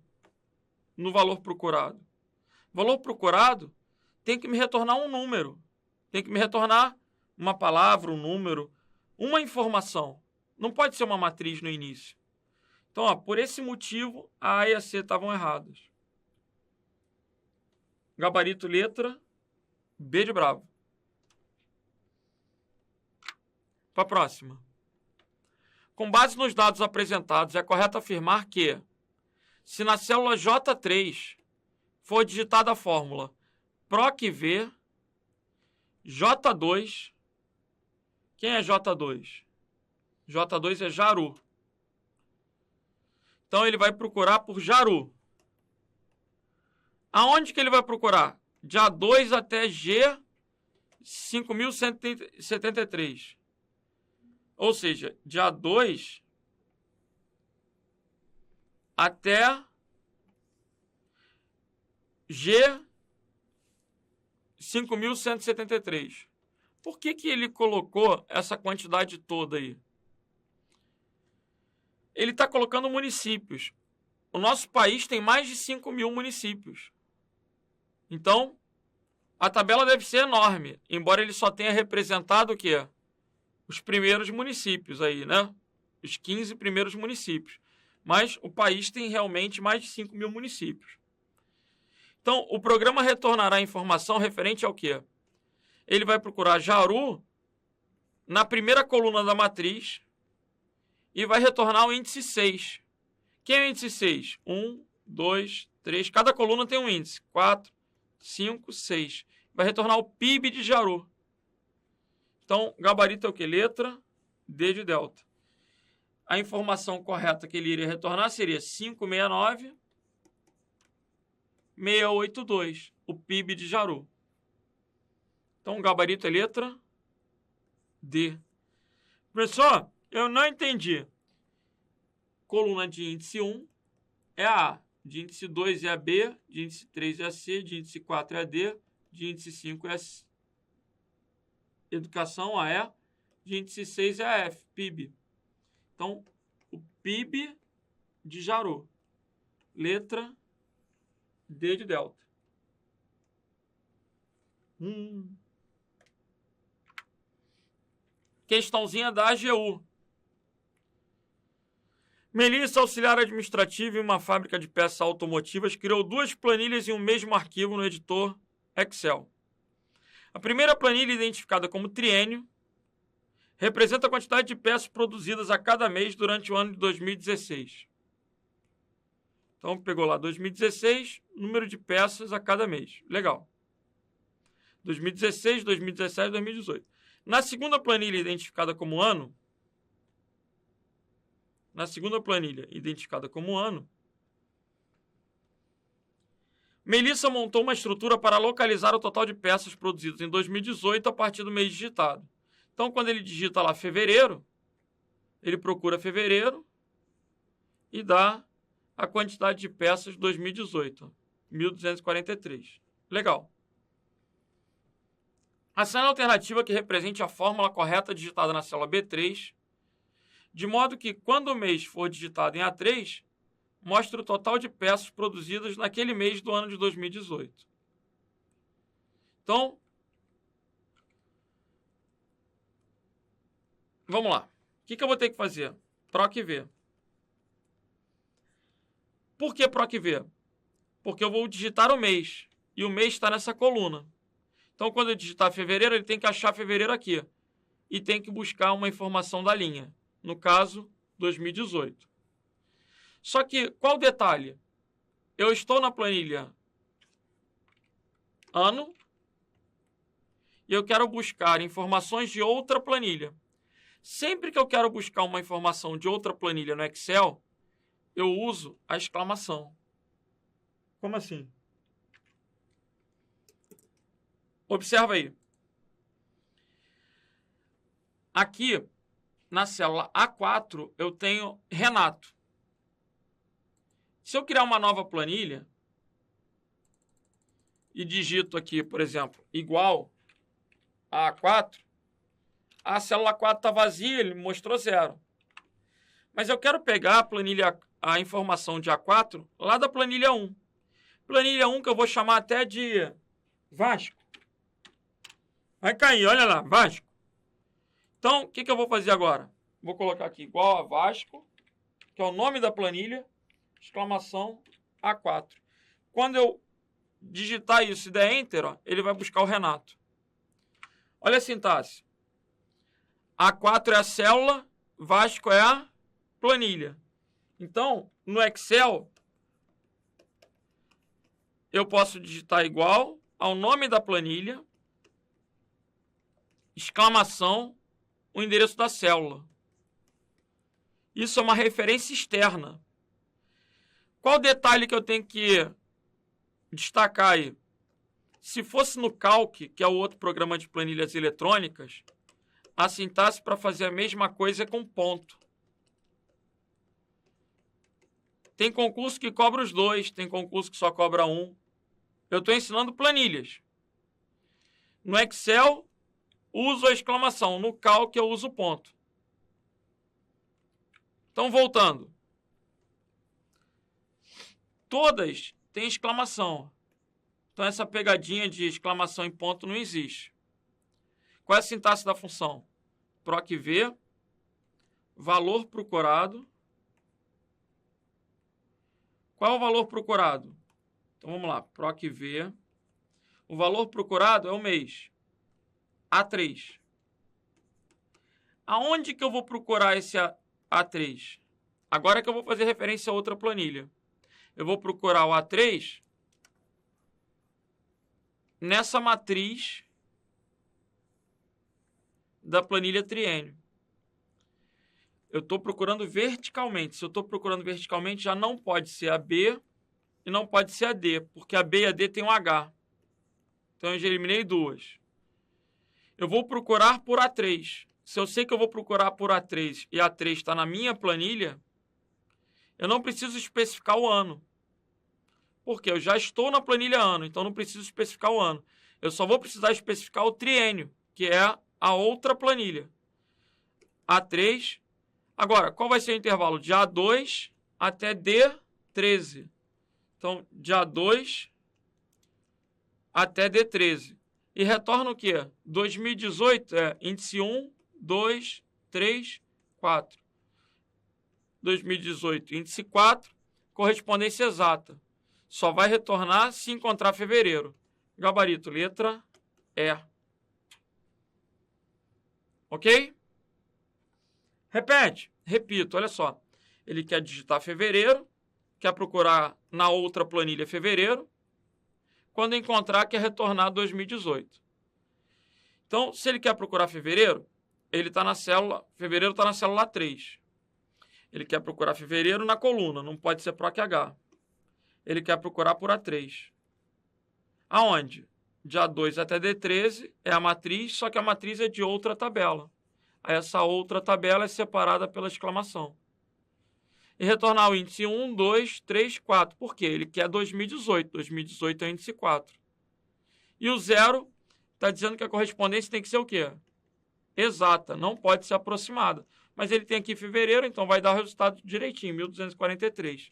no valor procurado. O valor procurado tem que me retornar um número. Tem que me retornar uma palavra, um número, uma informação. Não pode ser uma matriz no início. Então, ó, por esse motivo, a A e a C estavam erradas. Gabarito letra B de bravo. Para a próxima. Com base nos dados apresentados, é correto afirmar que, se na célula J3 for digitada a fórmula PROC-V J2. Quem é J2? J2 é Jaru. Então, ele vai procurar por Jaru. Aonde que ele vai procurar? De A2 até G 5173. Ou seja, de A2 até G 5173. Por que ele colocou essa quantidade toda aí? Ele está colocando municípios. O nosso país tem mais de 5.000 municípios. Então, a tabela deve ser enorme, embora ele só tenha representado o quê? Os primeiros municípios aí, né? Os 15 primeiros municípios. Mas o país tem realmente mais de 5.000 municípios. Então, o programa retornará informação referente ao quê? Ele vai procurar Jaru na primeira coluna da matriz e vai retornar o índice 6. Quem é o índice 6? 1, 2, 3. Cada coluna tem um índice. 4, 5, 6. Vai retornar o PIB de Jaru. Então, gabarito é o quê? Letra D de delta. A informação correta que ele iria retornar seria 569,682. O PIB de Jaru. Então, o gabarito é letra D. Professor, eu não entendi. Coluna de índice 1 é a A, de índice 2 é a B, de índice 3 é a C, de índice 4 é a D, de índice 5 é a educação, a E, de índice 6 é a F, PIB. Então, o PIB de Jaru. Letra D de delta. Questãozinha da AGU. Melissa, auxiliar administrativo em uma fábrica de peças automotivas, criou 2 planilhas em um mesmo arquivo no editor Excel. A primeira planilha, identificada como triênio, representa a quantidade de peças produzidas a cada mês durante o ano de 2016. Então, pegou lá 2016, número de peças a cada mês. Legal. 2016, 2017, 2018. Na segunda planilha, identificada como ano, Melissa montou uma estrutura para localizar o total de peças produzidas em 2018 a partir do mês digitado. Então, quando ele digita lá fevereiro, ele procura fevereiro e dá a quantidade de peças de 2018, 1.243. Legal. Assinale a alternativa que represente a fórmula correta digitada na célula B3, de modo que, quando o mês for digitado em A3, mostre o total de peças produzidas naquele mês do ano de 2018. Então, vamos lá. O que eu vou ter que fazer? PROC-V. Por que PROC-V? Porque eu vou digitar o mês, e o mês está nessa coluna. Então, quando eu digitar fevereiro, ele tem que achar fevereiro aqui. E tem que buscar uma informação da linha. No caso, 2018. Só que, qual o detalhe? Eu estou na planilha ano e eu quero buscar informações de outra planilha. Sempre que eu quero buscar uma informação de outra planilha no Excel, eu uso a exclamação. Como assim? Observa aí. Aqui, na célula A4, eu tenho Renato. Se eu criar uma nova planilha e digito aqui, por exemplo, igual a A4, a célula A4 está vazia, ele mostrou 0. Mas eu quero pegar a informação de A4 lá da planilha 1. Planilha 1 que eu vou chamar até de Vasco. Vai cair, olha lá, Vasco. Então, o que eu vou fazer agora? Vou colocar aqui igual a Vasco, que é o nome da planilha, exclamação A4. Quando eu digitar isso e der Enter, ó, ele vai buscar o Renato. Olha a sintaxe. A4 é a célula, Vasco é a planilha. Então, no Excel, eu posso digitar igual ao nome da planilha, exclamação, o endereço da célula. Isso é uma referência externa. Qual detalhe que eu tenho que destacar aí? Se fosse no Calc, que é o outro programa de planilhas eletrônicas, a sintaxe para fazer a mesma coisa é com ponto. Tem concurso que cobra os dois, tem concurso que só cobra um. Eu estou ensinando planilhas. No Excel, uso a exclamação. No Calc, eu uso o ponto. Então, voltando. Todas têm exclamação. Então, essa pegadinha de exclamação em ponto não existe. Qual é a sintaxe da função? PROC-V, valor procurado. Qual é o valor procurado? Então, vamos lá. PROC-V. O valor procurado é o mês. A3. Aonde que eu vou procurar esse A3? Agora que eu vou fazer referência a outra planilha. Eu vou procurar o A3 nessa matriz da planilha triênio. Eu estou procurando verticalmente. Se eu estou procurando verticalmente, já não pode ser a B e não pode ser a D, porque a B e a D tem um H. Então, eu já eliminei duas. Eu vou procurar por A3. Se eu sei que eu vou procurar por A3 e A3 está na minha planilha, eu não preciso especificar o ano. Porque eu já estou na planilha ano, então não preciso especificar o ano. Eu só vou precisar especificar o triênio, que é a outra planilha. A3. Agora, qual vai ser o intervalo? De A2 até D13. Então, de A2 até D13. E retorna o quê? 2018 é índice 1, 2, 3, 4. 2018, índice 4, correspondência exata. Só vai retornar se encontrar fevereiro. Gabarito, letra E. Ok? Repito, olha só. Ele quer digitar fevereiro, quer procurar na outra planilha fevereiro, quando encontrar, quer retornar 2018. Então, se ele quer procurar fevereiro, ele está na célula, fevereiro está na célula 3. Ele quer procurar fevereiro na coluna, não pode ser PROC-H. Ele quer procurar por A3. Aonde? De A2 até D13 é a matriz, só que a matriz é de outra tabela. Essa outra tabela é separada pela exclamação. E retornar o índice 1, 2, 3, 4. Por quê? Ele quer 2018. 2018 é o índice 4. E o 0 está dizendo que a correspondência tem que ser o quê? Exata, não pode ser aproximada. Mas ele tem aqui fevereiro, então vai dar o resultado direitinho, 1243.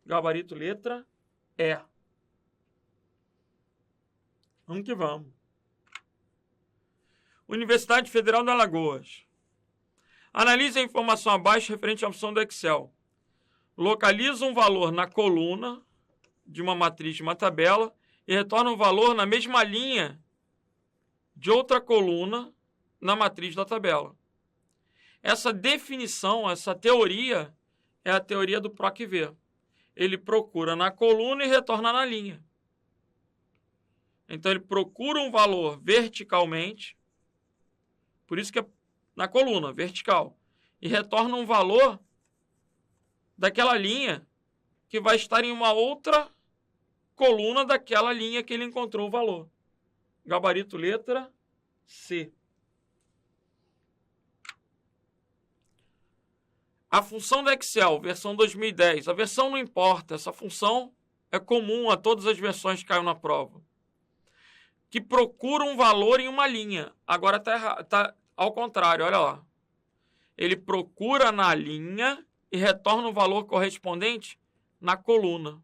Gabarito, letra E. Vamos que vamos. Universidade Federal de Alagoas. Analise a informação abaixo referente à opção do Excel. Localiza um valor na coluna de uma matriz de uma tabela e retorna um valor na mesma linha de outra coluna na matriz da tabela. Essa definição, essa teoria, é a teoria do PROC-V. Ele procura na coluna e retorna na linha. Então, ele procura um valor verticalmente, por isso que é na coluna, vertical, e retorna um valor daquela linha que vai estar em uma outra coluna daquela linha que ele encontrou o valor. Gabarito, letra C. A função do Excel, versão 2010. A versão não importa, essa função é comum a todas as versões que caiu na prova. Que procura um valor em uma linha. Agora está ao contrário, olha lá. Ele procura na linha e retorna o valor correspondente na coluna.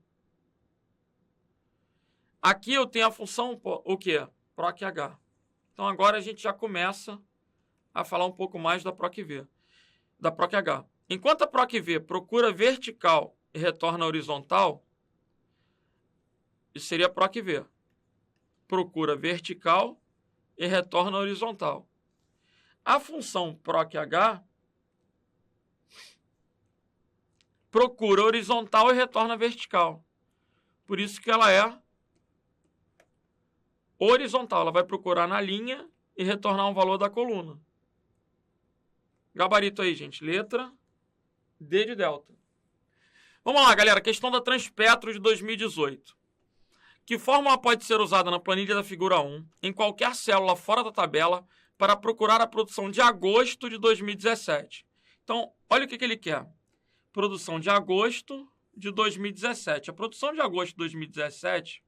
Aqui eu tenho a função, o quê? PROC-H. Então agora a gente já começa a falar um pouco mais da PROC-V, da PROC-H. Enquanto a PROC-V procura vertical e retorna horizontal, isso seria PROC-V. Procura vertical e retorna horizontal. A função PROC-H procura horizontal e retorna vertical. Por isso que ela é horizontal. Ela vai procurar na linha e retornar um valor da coluna. Gabarito aí, gente. Letra D de delta. Vamos lá, galera. Questão da Transpetro de 2018. Que fórmula pode ser usada na planilha da figura 1, em qualquer célula fora da tabela, para procurar a produção de agosto de 2017? Então, olha o que ele quer. Produção de agosto de 2017. A produção de agosto de 2017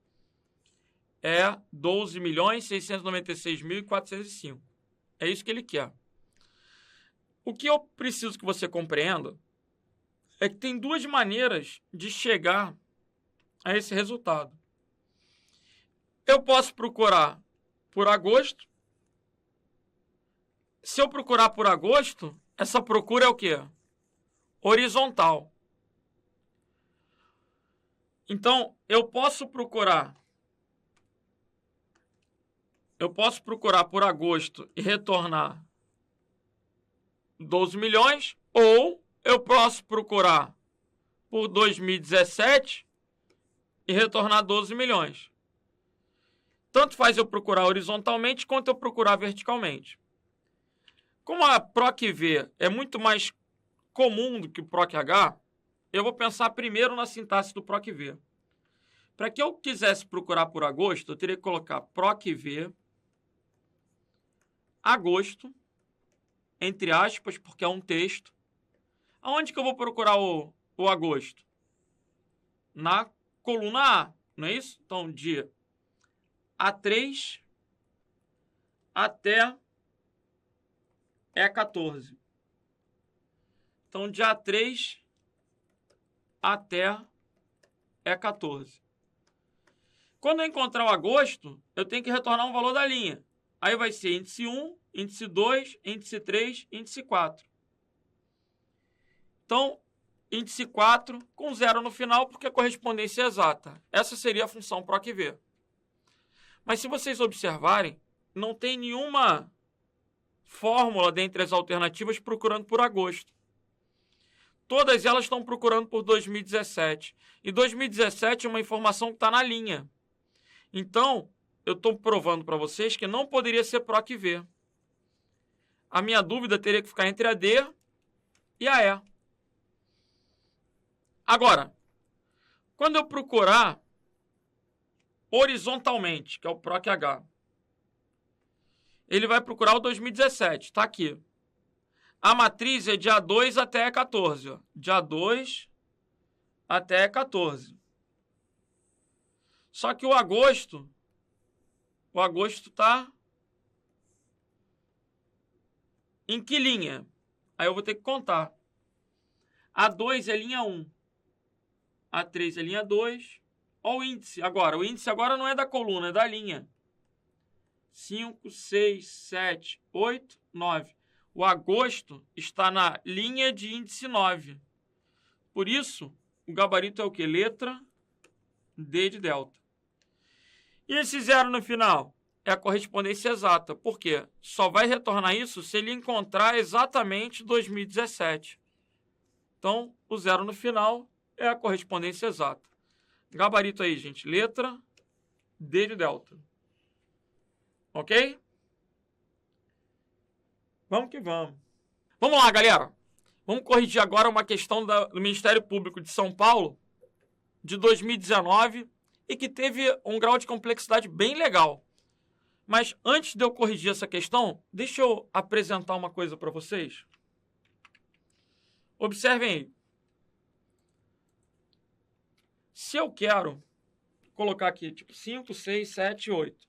é 12.696.405. É isso que ele quer. O que eu preciso que você compreenda é que tem duas maneiras de chegar a esse resultado. Eu posso procurar por agosto. Se eu procurar por agosto, essa procura é o quê? Horizontal. Então, eu posso procurar por agosto e retornar 12 milhões, ou eu posso procurar por 2017 e retornar 12 milhões. Tanto faz eu procurar horizontalmente quanto eu procurar verticalmente. Como a PROC-V é muito mais comum do que o PROC-H, eu vou pensar primeiro na sintaxe do PROC-V. Para que eu quisesse procurar por agosto, eu teria que colocar PROC-V, agosto, entre aspas, porque é um texto. Aonde que eu vou procurar o agosto? Na coluna A, não é isso? Então, de A3 até E14. Então, de A3 até E14. Quando eu encontrar o agosto, eu tenho que retornar um valor da linha. Aí vai ser índice 1, índice 2, índice 3, índice 4. Então, índice 4 com 0 no final, porque a correspondência é exata. Essa seria a função PROC-V. Mas se vocês observarem, não tem nenhuma fórmula dentre as alternativas procurando por agosto. Todas elas estão procurando por 2017. E 2017 é uma informação que está na linha. Então, eu estou provando para vocês que não poderia ser PROC-V. A minha dúvida teria que ficar entre a D e a E. Agora, quando eu procurar horizontalmente, que é o PROC-H, ele vai procurar o 2017, está aqui. A matriz é de A2 até E14, ó. De A2 até E14. Só que o agosto está em que linha? Aí eu vou ter que contar. A2 é linha 1. A3 é linha 2. Olha o índice agora. O índice agora não é da coluna, é da linha. 5, 6, 7, 8, 9. O agosto está na linha de índice 9. Por isso, o gabarito é o quê? Letra D de delta. E esse 0 no final? É a correspondência exata. Por quê? Só vai retornar isso se ele encontrar exatamente 2017. Então, o 0 no final é a correspondência exata. Gabarito aí, gente. Letra D de delta. Ok? Vamos que vamos. Vamos lá, galera. Vamos corrigir agora uma questão do Ministério Público de São Paulo, de 2019, e que teve um grau de complexidade bem legal. Mas antes de eu corrigir essa questão, deixa eu apresentar uma coisa para vocês. Observem aí. Se eu quero colocar aqui, tipo 5, 6, 7, 8.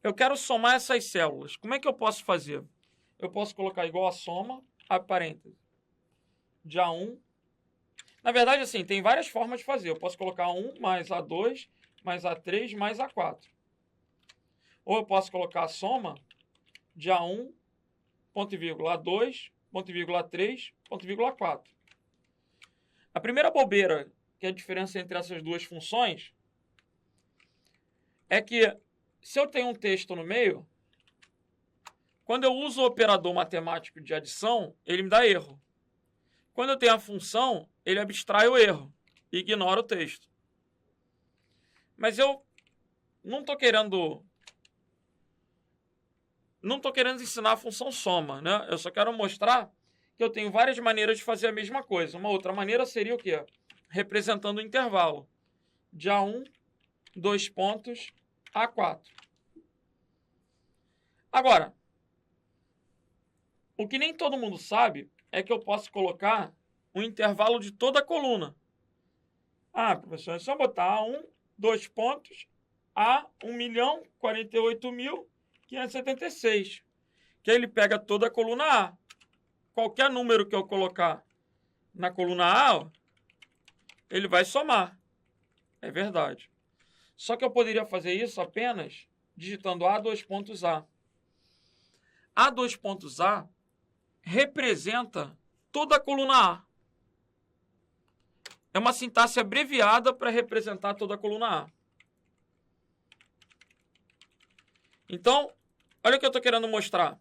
Eu quero somar essas células. Como é que eu posso fazer? Eu posso colocar igual a soma, a parêntese, de A1. Na verdade, assim, tem várias formas de fazer. Eu posso colocar A1 mais A2 mais A3 mais A4. Ou eu posso colocar a soma de A1, ponto e vírgula, A2, ponto e vírgula, A3, ponto e vírgula, A4. A primeira bobeira, que é a diferença entre essas duas funções, é que se eu tenho um texto no meio, quando eu uso o operador matemático de adição, ele me dá erro. Quando eu tenho a função, ele abstrai o erro e ignora o texto. Mas eu não estou querendo não estou querendo ensinar a função soma, né? Eu só quero mostrar que eu tenho várias maneiras de fazer a mesma coisa. Uma outra maneira seria o quê? Representando o intervalo de A1, 2 pontos, A4. Agora, o que nem todo mundo sabe é que eu posso colocar um intervalo de toda a coluna. Ah, professor, é só botar A1, 2 pontos, A 1.048.576. Que aí ele pega toda a coluna A. Qualquer número que eu colocar na coluna A, ó, ele vai somar. É verdade. Só que eu poderia fazer isso apenas digitando A, 2 pontos A. A, 2 pontos A representa toda a coluna A. É uma sintaxe abreviada para representar toda a coluna A. Então, olha o que eu estou querendo mostrar.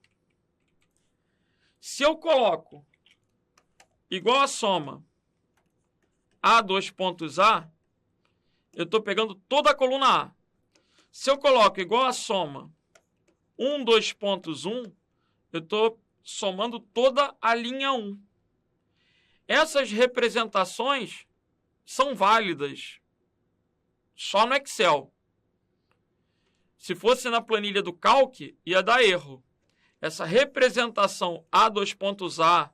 Se eu coloco igual a soma A, 2 pontos A, eu estou pegando toda a coluna A. Se eu coloco igual a soma 1, 2 pontos 1, eu estou somando toda a linha 1. Essas representações são válidas só no Excel. Se fosse na planilha do Calc, ia dar erro. Essa representação A, 2 pontos A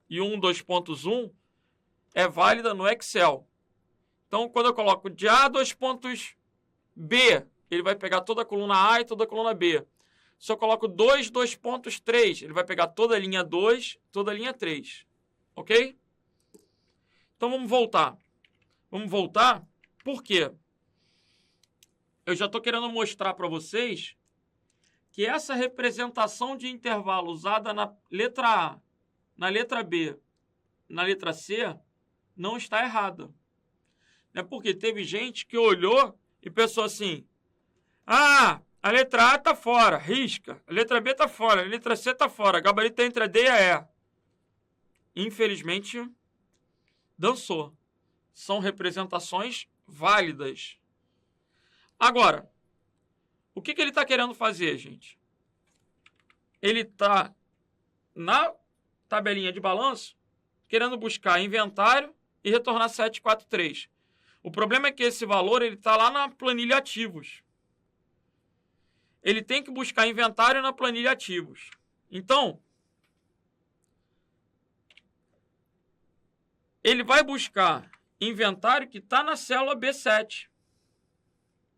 e 1, 2 pontos 1 é válida no Excel. Então, quando eu coloco de A, 2 pontos B, ele vai pegar toda a coluna A e toda a coluna B. Se eu coloco 2, 2 pontos 3, ele vai pegar toda a linha 2, toda a linha 3. Ok? Então, vamos voltar. Vamos voltar, por quê? Eu já estou querendo mostrar para vocês que essa representação de intervalo usada na letra A, na letra B, na letra C, não está errada. Porque teve gente que olhou e pensou assim, ah, a letra A está fora, risca. A letra B está fora, a letra C está fora. Gabarito entre a D e a E. Infelizmente, dançou. São representações válidas. Agora, o que ele está querendo fazer, gente? Ele está na tabelinha de balanço querendo buscar inventário e retornar 743. O problema é que esse valor está lá na planilha ativos. Ele tem que buscar inventário na planilha ativos. Então, ele vai buscar inventário que está na célula B7.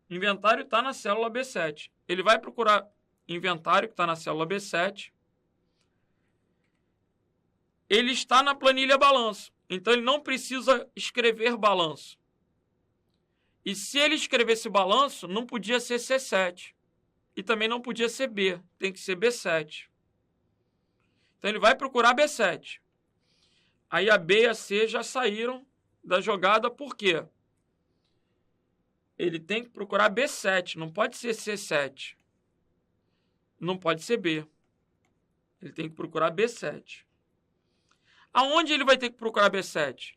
Inventário está na célula B7. Ele vai procurar inventário que está na célula B7. Ele está na planilha balanço. Então, ele não precisa escrever balanço. E se ele escrevesse balanço, não podia ser C7. E também não podia ser B. Tem que ser B7. Então, ele vai procurar B7. Aí, a B e a C já saíram da jogada. Por quê? Ele tem que procurar B7. Não pode ser C7. Não pode ser B. Ele tem que procurar B7. Aonde ele vai ter que procurar B7?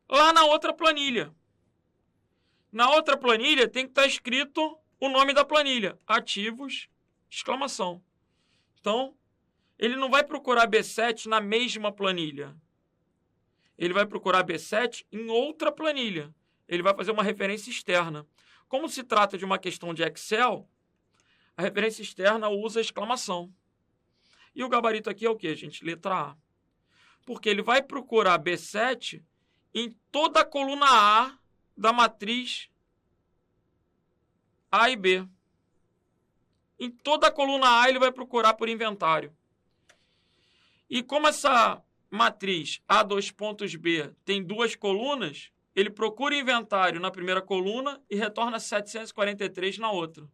Lá na outra planilha. Na outra planilha tem que estar escrito o nome da planilha. Ativos, exclamação. Então, ele não vai procurar B7 na mesma planilha. Ele vai procurar B7 em outra planilha. Ele vai fazer uma referência externa. Como se trata de uma questão de Excel, a referência externa usa exclamação. E o gabarito aqui é o quê, gente? Letra A. Porque ele vai procurar B7 em toda a coluna A da matriz A e B. Em toda a coluna A ele vai procurar por inventário. E como essa matriz A, 2 pontos B tem duas colunas, ele procura inventário na primeira coluna e retorna 743 na outra.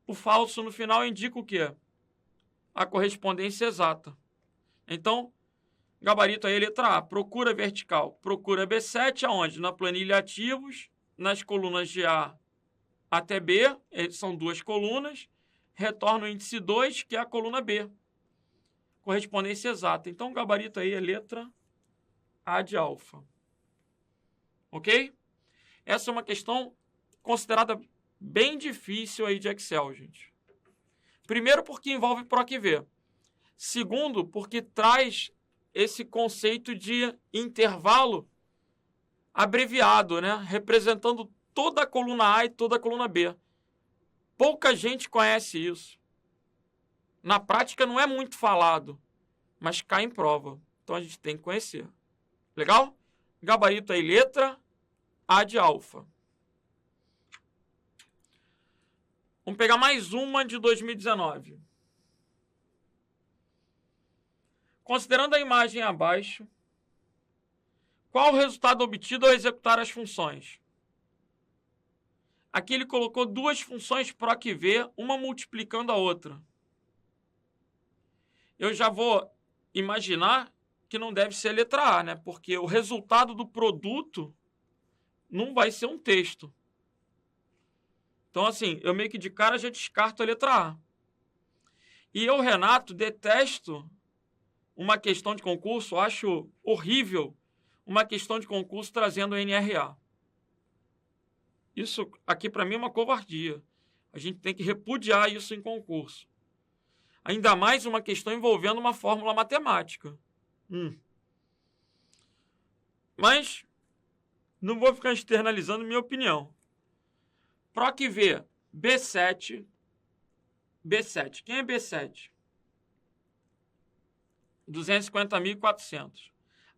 O falso no final indica o quê? A correspondência exata. Então, gabarito aí, letra A. Procura vertical. Procura B7 aonde? Na planilha ativos, nas colunas de A até B, são duas colunas, retorna o índice 2, que é a coluna B. Correspondência exata. Então, o gabarito aí é letra A de alfa. Ok? Essa é uma questão considerada bem difícil aí de Excel, gente. Primeiro, porque envolve PROC-V. Segundo, porque traz esse conceito de intervalo abreviado, né? Representando toda a coluna A e toda a coluna B. Pouca gente conhece isso. Na prática não é muito falado, mas cai em prova. Então a gente tem que conhecer. Legal? Gabarito aí, letra A de alfa. Vamos pegar mais uma de 2019. Considerando a imagem abaixo, qual o resultado obtido ao executar as funções? Aqui ele colocou duas funções PROC-V, uma multiplicando a outra. Eu já vou imaginar que não deve ser a letra A, né? Porque o resultado do produto não vai ser um texto. Então, assim, eu meio que de cara já descarto a letra A. E eu, Renato, detesto uma questão de concurso, acho horrível uma questão de concurso trazendo NRA. Isso aqui para mim é uma covardia. A gente tem que repudiar isso em concurso. Ainda mais uma questão envolvendo uma fórmula matemática. Mas não vou ficar externalizando minha opinião. PROC-V, B7. B7. Quem é B7? 250.400.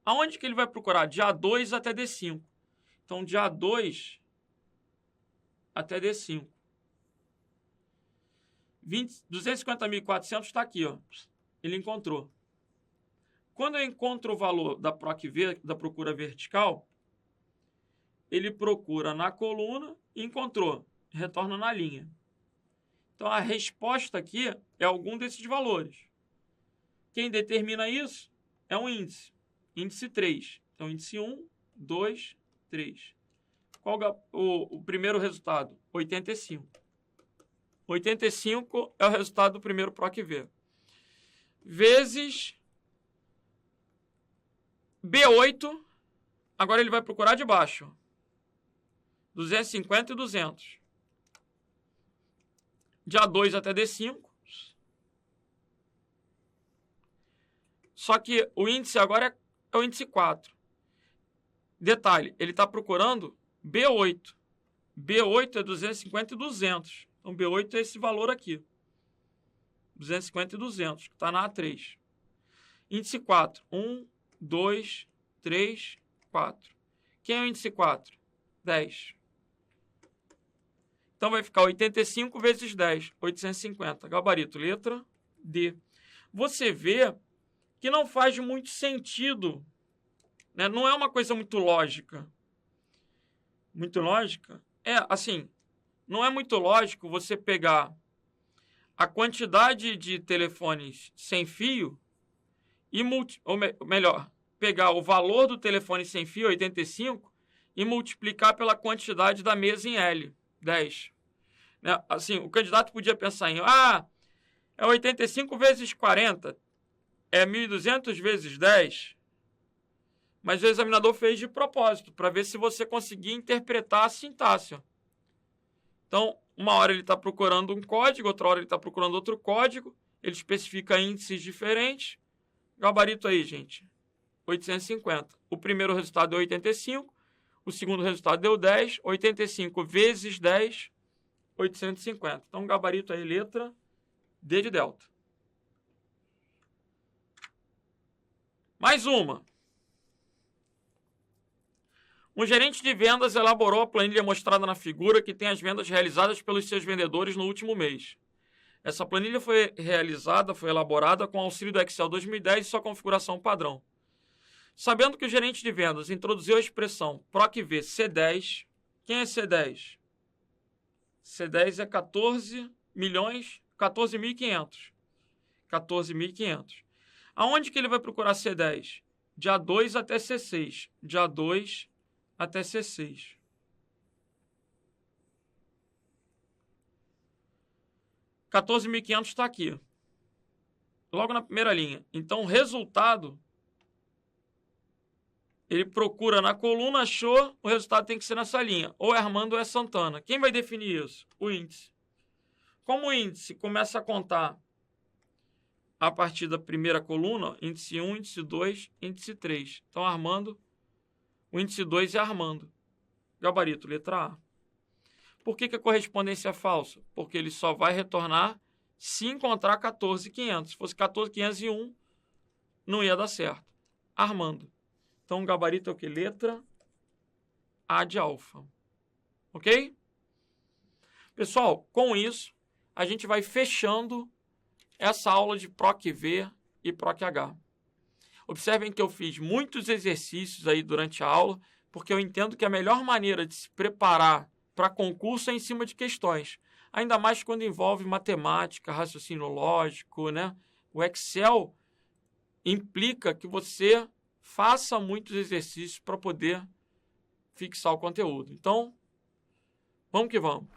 Aonde que ele vai procurar? De A2 até D5. Então, de A2 até D5. 250.400 está aqui, ó. Ele encontrou. Quando eu encontro o valor da PROC-V, da procura vertical, ele procura na coluna e encontrou. Retorna na linha. Então, a resposta aqui é algum desses valores. Quem determina isso é um índice. Índice 3. Então, índice 1, 2, 3. Qual o primeiro resultado? 85. 85 é o resultado do primeiro PROC-V. Vezes B8. Agora ele vai procurar de baixo. 250 e 200. De A2 até D5. Só que o índice agora é o índice 4. Detalhe, ele está procurando B8. B8 é 250 e 200. Então, B8 é esse valor aqui. 250 e 200, que está na A3. Índice 4. 1, 2, 3, 4. Quem é o índice 4? 10. Então, vai ficar 85 vezes 10, 850. Gabarito, letra D. Você vê que não faz muito sentido, né? Não é uma coisa muito lógica. Muito lógica? É, assim, não é muito lógico você pegar a quantidade de telefones sem fio e melhor, pegar o valor do telefone sem fio, 85, e multiplicar pela quantidade da mesa em L, 10. Né? Assim, o candidato podia pensar em, é 85 vezes 40, é 1.200 vezes 10, mas o examinador fez de propósito, para ver se você conseguia interpretar a sintaxe. Então, uma hora ele está procurando um código, outra hora ele está procurando outro código, ele especifica índices diferentes. Gabarito aí, gente, 850. O primeiro resultado deu 85, o segundo resultado deu 10, 85 vezes 10, 850. Então, gabarito aí, letra D de delta. Mais uma. Um gerente de vendas elaborou a planilha mostrada na figura que tem as vendas realizadas pelos seus vendedores no último mês. Essa planilha foi elaborada com auxílio do Excel 2010 e sua configuração padrão. Sabendo que o gerente de vendas introduziu a expressão PROC-V C10, quem é C10? C10 é 14.500. 14.500. Aonde que ele vai procurar C10? De A2 até C6. De A2 até C6. $14.500 está aqui. Logo na primeira linha. Então, o resultado, ele procura na coluna, achou, o resultado tem que ser nessa linha. Ou é Armando ou é Santana. Quem vai definir isso? O índice. Como o índice começa a contar a partir da primeira coluna, índice 1, índice 2, índice 3. Então, Armando, o índice 2 é Armando. Gabarito, letra A. Por que a correspondência é falsa? Porque ele só vai retornar se encontrar 14.500. Se fosse 14.501, não ia dar certo. Armando. Então, o gabarito é o que? Letra A de alfa. Ok? Pessoal, com isso, a gente vai fechando essa aula de PROC-V e PROC-H. Observem que eu fiz muitos exercícios aí durante a aula, porque eu entendo que a melhor maneira de se preparar para concurso é em cima de questões. Ainda mais quando envolve matemática, raciocínio lógico, né? O Excel implica que você faça muitos exercícios para poder fixar o conteúdo. Então, vamos que vamos.